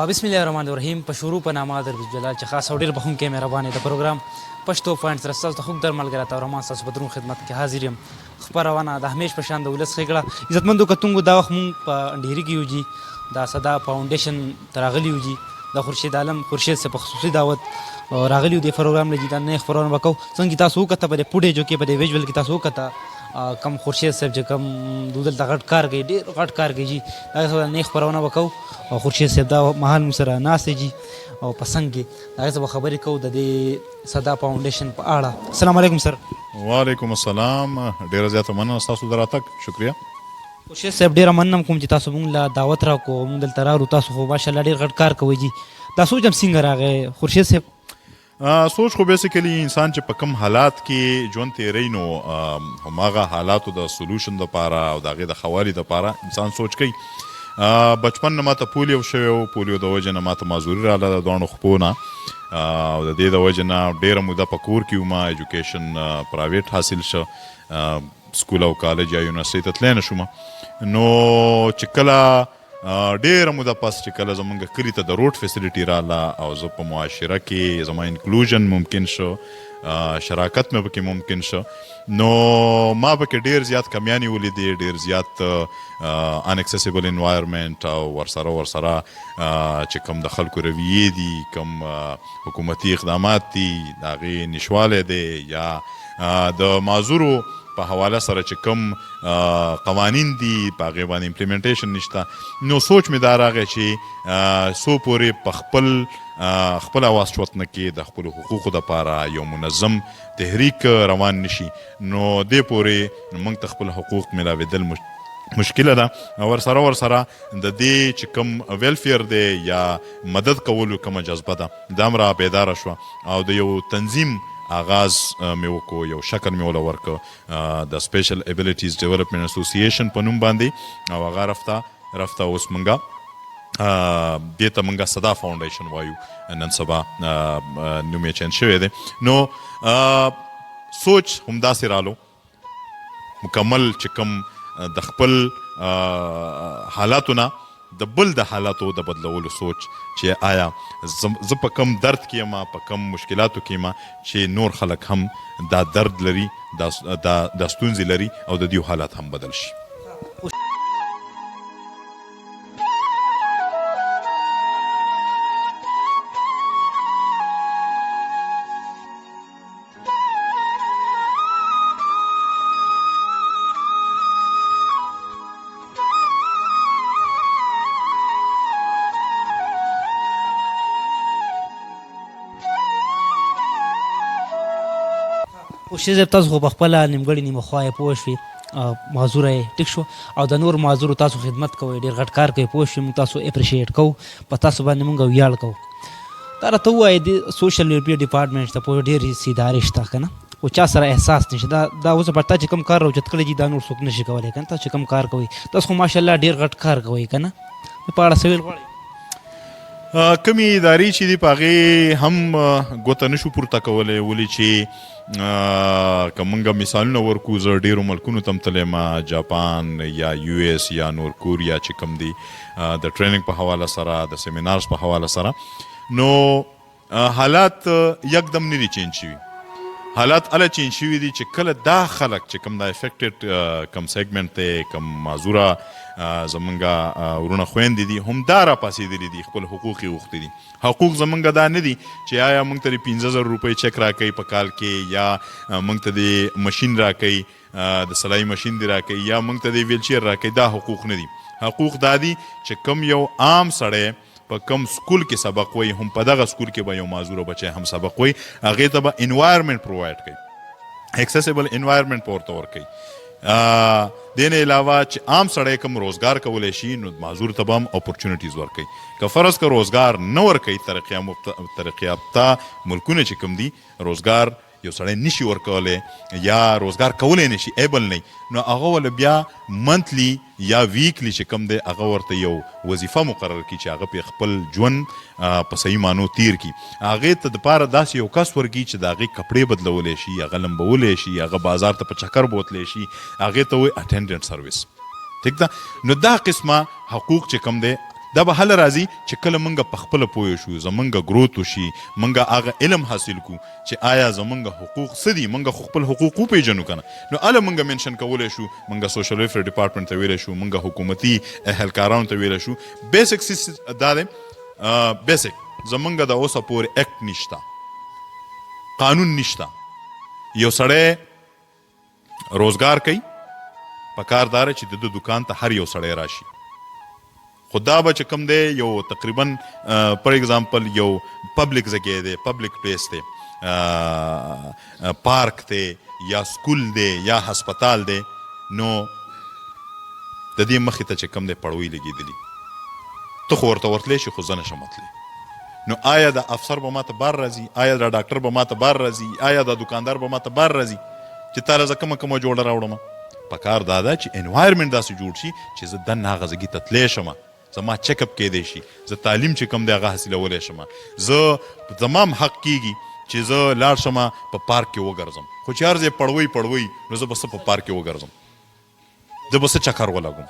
بسم الله الرحمن الرحیم. په شروع په نامه د رب جلال چې خاص او ډېر بخښونکی مهربانې د پروګرام پښتو پوینټ سره ستاسو ته خوږ در ملګری ته رحمان ستاسو په دروند خدمت کې حاضر یم. خپرونه د همیش په شان د ولس ښېګړه عزتمندو کتونکو دا وخت مونږ په ډهري کې یو جي دا صدا فاونډیشن ته راغلي یو جي د خورشید عالم خورشید صاحب په خصوصي دعوت راغلي یو دې پروګرام له جي دا نه خپرونه به کوو. څنګه تاسو وکته په دې فوټیجو کې په دې ویجوال کې تاسو وکته کم خورشید صاحب چې کم دلته غټ کار کوي ډېر غټ کار کوي جي دا سره نه خپرونه به کوو او خورشید صاحب دا مهال مو سره ناست دی جي او په څنګ کې هغې څه به خبرې کوو د دې صدا فاونډیشن په اړه. السلام علیکم سر. وعلیکم السلام. ډېره زیاته مننه ستاسو د راتګ شکریه. خورشید صاحب ډېره مننه کوم چې تاسو مونږ له دعوت راکړو مونږ دلته راغلو. تاسو خو ماشاءالله ډېر غټ کار کوئ جي. دا سوچ هم څنګه راغی خورشید صاحب؟ سوچ خو بیسیکلی انسان چې په کم حالات کې ژوند تیری نو هماغه حالاتو د سولوشن دپاره او د هغې د ښه والي دپاره انسان سوچ کوي. بچپن نه ماته پولیو شوی و، پولیو د وجې نه ماته معذوري راغله د دواړو خپو نه او د دې د وجې نه ډېره موده په کور کې وم. ایجوکیشن پرایویټ حاصل شه، سکول او کالج یا یونیورسټۍ ته تللی نه شوم. نو چې کله ډېره موده پس چې کله زمونږ کلي ته د روډ فیسیلیټي راغله او زه په معاشره کې زما انکلوژن ممکن شو، شراکت مې پکې ممکن شو، نو ما پکې ډېر زیات کمیانې ولیدې، ډېر زیات اناکسیسیبل انوایرمنټ او ورسره چې کوم د خلکو رویې دي، کوم حکومتي اقدامات دي د هغې نشوالی دی یا د معذورو په حواله سره چې کوم قوانین دي په هغې باندې امپلیمنټیشن نشته. نو سوچ مې دا راغی چې څو پورې په خپل اواز چوت نه کې د خپلو حقوقو دپاره یو منظم تحریک روان نشي، نو دې پورې موږ ته خپل حقوق میلاوېدل مشکله ده. ورسره د دې چې کوم ویلفیر دی یا مدد کولو کومه جذبه ده دا هم را بیداره شوه او د یو تنظیم آغاز مې وکړو، یو شکل مې وله ورکړه د سپیشل ایبیلیټیز ډیولپمنټ اسوسییشن په نوم باندې او هغه رفته اوس موږ دې ته موږ صدا فاونډیشن وایو، نن سبا نوم یې چینج شوی دی. نو سوچ همداسې رالو مکمل چې کوم د خپل حالاتو نه د بل د حالاتو د بدلولو سوچ چې آیا زه په کم درد کې یم، په کم مشکلاتو کې یم چې نور خلک هم دا درد لري، دا ستونزې لري او د دې حالات هم بدل شي. خورشید صاحب تاسو خو په خپله نیمګړې نیمه خوا یې پوه شوې معذوره یې ټیک شو او د نور معذورو تاسو خدمت کوئ، ډېر غټ کار کوئ، پوه شوې موږ تاسو اپریشیټ کوو، په تاسو باندې موږ ویاړ کوو. دا راته ووایه د سوشل ویلفیر ډپارټمنټ ته پوه ډېرې ادارې شته که نه خو چا سره احساس نشته. دا اوس پر تا چې کوم کار راوچت کړی جي دا نور څوک نشي کولی که نه. تاسو چې کوم کار کوئ تاسو خو ماشاءالله ډېر غټ کار کوئ که نه، په اړه څه ویل غواړئ؟ کمی ادارې چې دي په هغې هم ګوته نشو پورته کولی، ولې چې که موږ مثالونه ورکو زه ډېرو ملکونو ته هم تللی یم، جاپان یا یو ایس یا نور کوریا چې کوم دي د ټریننګ په حواله سره د سیمینارز په حواله سره، نو حالات یکدم نه دي چینج شوي. حالات هله چینج شوي دي چې کله دا خلک چې کوم دا افیکټډ کم سیګمنټ دی، کم معذوره زمونږ ورونه خویندې دي هم دا راپاسېدلي دي، خپل حقوق یې غوښتي دي. حقوق زمونږ دا نه دي چې آیا موږ ته د 15,000 روپۍ چک راکوي په کال کې، یا موږ ته د مشین راکوي، د سلایي مشین دې راکوي، یا موږ ته د ویلچیر راکوي. دا حقوق نه دي. حقوق دا دي چې کوم یو عام سړی په کم سکول کې سبق وایي، هم په دغه سکول کې به یو معذوره بچی هم سبق وایي، هغې ته به انوایرمنټ پرووایډ کوي، اکسیسیبل انوایرمنټ به ورته ورکوي. دې نه علاوه چې عام سړی کوم روزګار کولی شي نو معذور ته به هم اپورچونیټیز ورکوي. که فرض که روزګار نه ورکوي، ترقي یافته ملکونه چې کوم دي روزګار یو سړی نشي ورکولی یا روزګار کولی نشي، ایبل نه، نو هغه ول بیا منتلی یا ویکلی چې کوم دی هغه ورته یو وظیفه مقرر کړي چې هغه پې خپل ژوند په صحیح معنو تیر کړي. هغې ته دپاره داسې یو کس ورکړي چې د هغې کپړې بدلولی شي، هغه لمبولی شي، هغه بازار ته په چکر بوتلی شي، هغې ته وایي اټینډنټ سروس. ټیک ده. نو دا قسمه حقوق چې کوم دی دا به هله راځي چې کله موږ په خپله پوه شو زموږ گروت وشي موږ هغه علم حاصل کړو چې آیا زموږ حقوق څه دي موږ خو خپل حقوق وپېژنو که نه نو هله موږ منشن کولی شو موږ سوشل ویلفیر ډپارټمنټ ته ویلی شو موږ حکومتي اهلکارانو ته ویلی شو بیسک دا دی بیسک زموږ د اوسه پورې اکټ نشته قانون نشته یو سړی روزګار کوي پکار داره چې د دکان ته هر یو سړی راشي خو دا به چې کوم دی یو تقریبا پر اگزامپل یو پبلک ځای دی پبلک پلیس دی پارک دی یا سکول دی یا هسپتال دی نو د دې مخې ته چې کوم دی پړوی لګېدلي ته خو ورته ورتلی شي خو زه نشم تلی نو آیا د افسر به ماته بار راځي آیا د ډاکټر به ماته بار راځي آیا د دکاندار به ماته بار راځي چې تا له زه کومه جوړه راوړم پکار دا ده چې انوایرمنټ داسې جوړ شي چې زه دننه هغه ځګي ته تلی شم زما چیک اپ کیدی شي زه تعلیم چې کوم دی هغه حاصلولی شم زه زما هم حق کیږي چې زه لاړ شم په پارک کې وګرځم خو چې هر ځای پړوی نو زه به څه په پارک کې وګرځم زه به څه چکر ولګم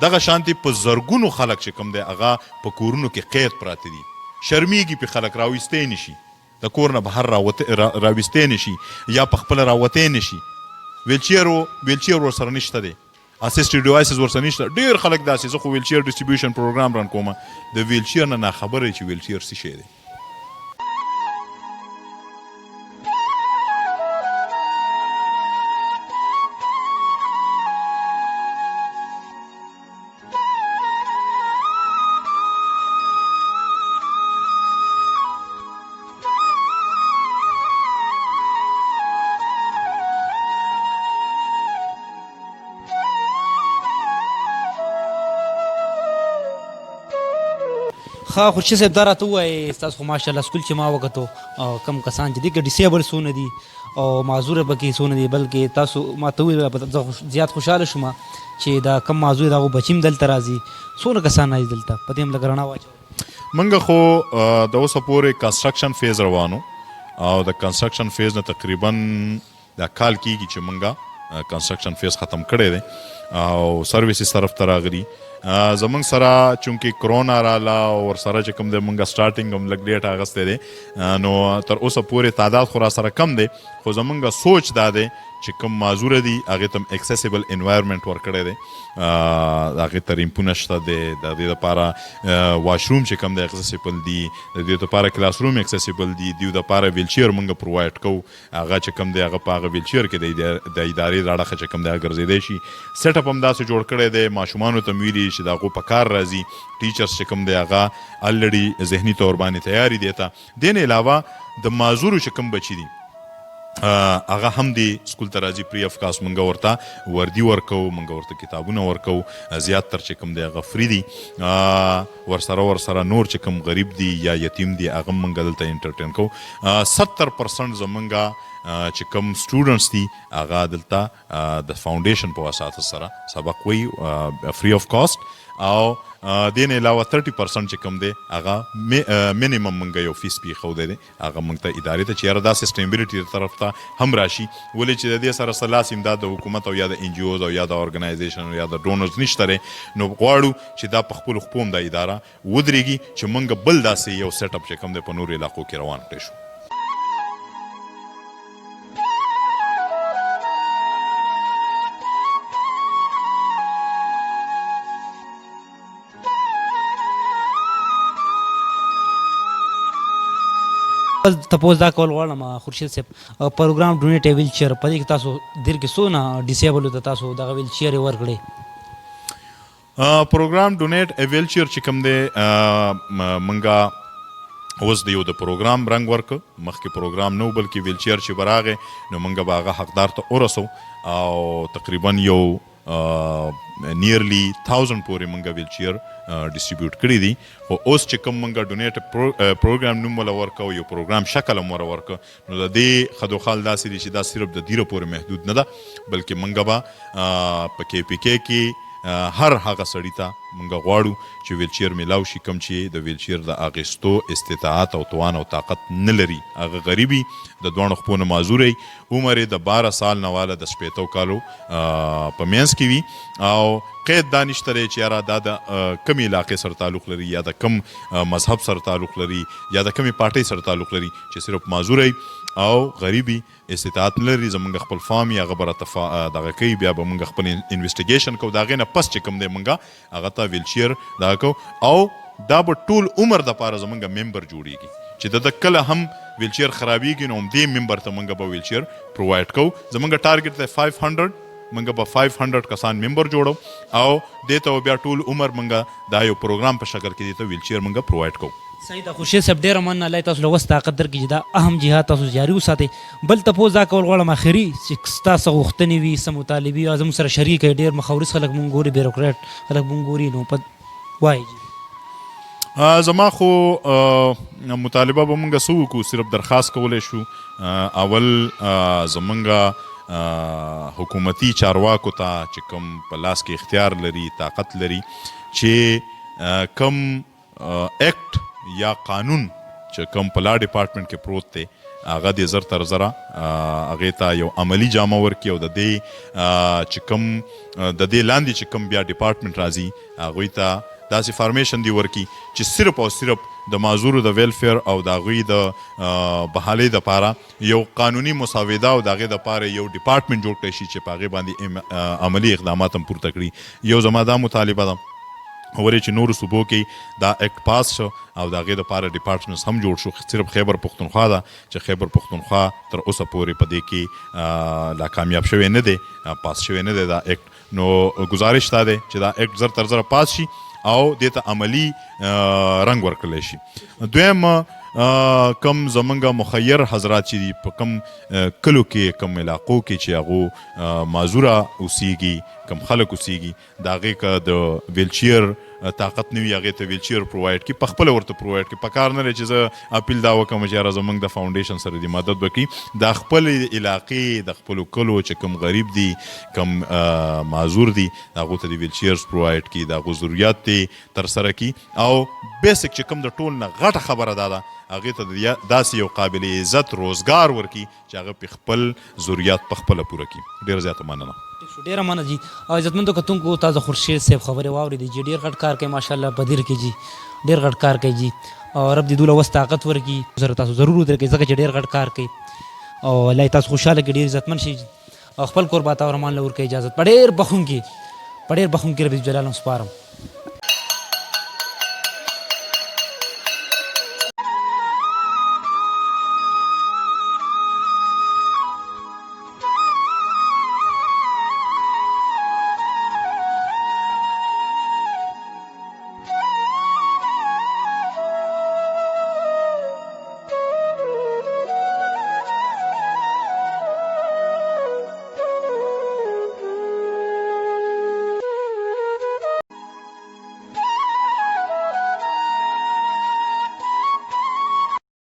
دغه شانتې په زرګونو خلک چې کوم دی هغه په کورونو کې قید پراته دي شرمیږي پې خلک راویستی نشي د کور نه بهر راویستی نشي یا په خپله راوتی نشي ویلچیر ورسره نشته دی اسسټډ ډیوایسز ورسره نشته ډېر خلک داسې زه خو ویلچیر ډسټریبیوشن پروګرام رن کوم د ویلچیر نه ناخبره چې ویلچیر څه شی دی ښه خورشید صاحب دا راته ووایې ستاسو خو ماشاءالله سکول چې ما وکتو کم کسان چې دي که ډسیبل څونه دي او معذوره پکې څونه دي بلکې تاسو ماته وویل زه زیات خوشحاله شوم چې دا کم معذور دغو بچي هم دلته راځي څونه کسان راځي دلته په دې هم لږ رڼا واچوئ موږ خو د اوسه پورې کنسټرکشن فیز روانو او د کنسټرکشن فیز نه تقریبا دا کال کېږي چې موږ کنسټرکشن فیز ختم کړی دی او سرویسز طرف ته راغلي زمونږ سره چونکې کرونا راله او ورسره چې کوم دی مونږ سټارټینګ هم لږ لیټ اخیستی دی نو تر اوسه پورې تعداد خو را سره کم دی خو زمونږ سوچ دا دی چې کوم معذوره دي هغې ته هم اکسیسیبل انوایرمنټ ورکړی دی هغې ته ریمپونه شته دی د دې دپاره واشروم چې کوم دی اکسیسیبل دي د دې دپاره کلاس روم اکسیسیبل دي دیو دپاره ویلچیر مونږ پرووایډ کوو هغه چې کوم دی هغه په هغه ویلچیر کې د ادارې د اړخه چې کوم دی هغه ګرځېدی شي سیټ اپ هم داسې جوړ کړی دی ماشومانو ته م ویلي چې د هغو په کار راځي ټیچرس چې کوم دی هغه الریډي ذهني طور باندې تیاري دی ته دې نه علاوه د معذورو چې کوم بچي دي هغه هم دی سکول ته راځي پری اف کاس مونږ ورته وردي ورکوو مونږ ورته کتابونه ورکوو زیاتتر چې کوم دی هغه فری دي ورسره نور چې کوم غریب دي یا یتیم دي هغه مونږ دلته انټرټین کوو 70% زمونږ چې کوم سټوډنټس دي هغه دلته د فاونډیشن په وساتو سره سبق وایي فری اف کاسټ او دې نه علاوه 30% چې کوم دی هغه مینیمم مونږ یو فیس پېښودی دی هغه مونږ ته ادارې ته چې یاره دا سسټینبلیټي طرف ته هم راشي ولې چې د دې سره سلاس امداد د حکومت او یا د ان جی اوز او یا د ارګنایزیشن او یا د ډونرز نشته دی نو غواړو چې دا په خپلو خپو هم دا اداره ودرېږي چې مونږ بل داسې یو سیټ اپ چې کوم دی په نورو علاقو کې روان کړی شو تپوس دا کول غواړم خورشید صاحب پروګرام ډونیټ ا ویلچیر په دې کې تاسو دیر کې څونه ډسیبلو ته تاسو دغه ویلچیر یې ورکړې پروګرام ډونیټ ا ویلچیر چې کوم دی مونږه اوس د یو د پروګرام رنګ ورکه مخکې پروګرام نو بلکې ویلچیر چې به راغی نو مونږ به هغه حقدار ته ورسو او تقریبا یو نیرلی 1000 پورې مونږ ویلچیر ډسټریبیوټ کړي دي خو اوس چې کوم مونږ ډونیټ پروګرام نوم ولا ورکو یو پروګرام شکل هم ورکو نو د دې خدوخال داسې دي چې دا صرف د دیره پورې محدود نه ده بلکې مونږ به په کې پی کې کې هر هغه سړي ته مونږ غواړو چې ویلچیر میلاو شي کوم چې د ویلچیر د اخیستو استطاعت او توان او طاقت نه لري هغه غریبي د دواړو خپو نه معذوری عمر یې د 12 سال نه واله د 15 کالو په منځ کې وي او قید دا نشته دی چې یاره دا د کمې علاقې سره تعلق لري یا د کم مذهب سره تعلق لري یا د کمې پارټۍ سره تعلق لري چې صرف معذوری او غریبي استطاعت نه لري زمونږ خپل فام یا هغه به راته دغه کوي بیا به مونږ خپل انویسټیګیشن کوو د هغې نه پس چې کوم دی مونږ هغه ته ویلچیر دغه کوو او دا به ټول عمر دپاره زمونږ ممبر جوړیږي چې د کله هم ویلچیر خرابیږي نو همدې ممبر ته مونږ به ویلچیر پرووایډ کوو زمونږ ټارګټ دی 500 مونږ به 500 کسان ممبر جوړو او دې ته بیا ټول عمر مونږ دا یو پروګرام په شکل کې دې ته ویلچیر مونږ پرووایډ کوو صحیح ده خورشید صاحب ډېره مننه الله تاسو له وس طاقت درکړي چې دا اهم جهاد تاسو جاري وساتئ بل تپوس دا کول غواړم آخري چې ستاسو غوښتنې وي څه مطالبې وي زموږ سره شریک یې ډېر مخورس خلک مونږ ګوري بیروکریټ خلک مونږ ګوري نو په وایي زما خو مطالبه به مونږ څه وکړو صرف درخواست کولی شو اول زمونږ حکومتي چارواکو ته چې کوم په لاس کې اختیار لري طاقت لري چې کوم اکټ یا قانون چې کوم په لا ډپارټمنټ کې پروت دی هغه دې زر تر زره هغې ته یو عملي جامه ورکړي او د دې چې کوم د دې لاندې چې کوم بیا ډپارټمنټ راځي هغوی ته داسې فارمیشن دی ورکړي چې صرف او صرف د معذورو د ویلفیر او د هغوی د بحالۍ دپاره یو قانوني مساوده او د هغې دپاره یو ډپارټمنټ جوړ کړی شي چې په هغې باندې عملي اقدامات هم پورته کړي یو زما دا مطالبه ده ورې چې نورو صوبو کې دا اکټ پاس شو او د هغې دپاره ډپارټمنټس هم جوړ شو صرف خیبر پښتونخوا ده چې خیبر پښتونخوا تر اوسه پورې په دې کې لا کامیاب شوی نه دی پاس شوی نه دی دا اکټ نو ګزارش دا دی چې دا اکټ زر تر زره پاس شي او دې ته عملي رنګ ورکړلی شي دویم کم زمونږ مخیر حضرات چې دي په کم کلو کې کم علاقو کې چې هغو معذوره اوسیږي کم خلک اوسیږي د هغې که د ویلچیر طاقت نه وي هغې ته ویلچیر پرووایډ کړي پخپله ورته پرووایډ کړي په کار نه دی چې زه اپیل دا وکړم چې یاره زمونږ د فاونډیشن سره دې مدد وکړي د خپلې علاقې د خپلو کلو چې کم غریب دي کم معذور دي هغو ته د ویلچیرز پرووایډ کړي د هغو ضروریات دې ترسره کړي او بیسک چې کوم د ټول نه غټه خبره دا ده هغې ته داسې یو قابل عزت روزګار ورکړي چې هغه پې خپل ضروریات پخپله پوره کړي ډېره زیاته مننه ډېره مننه جي او عزتمندو کتونکو تاسو خورشید صاحب خبرې واورېدې جي ډېر غټ کار کوي ماشاءالله بدیر کې جي ډېر غټ کار کوي جي او رب دې دوله وس طاقت ورکړي سره تاسو ضرور ودرېږئ ځکه چې ډېر غټ کار کوي او الله یې تاسو خوشحاله کړي ډېر عزتمند شي او خپل کور باته او رحمان له ورکوي اجازت په ډېر بخښونکي رب جلاله سپارم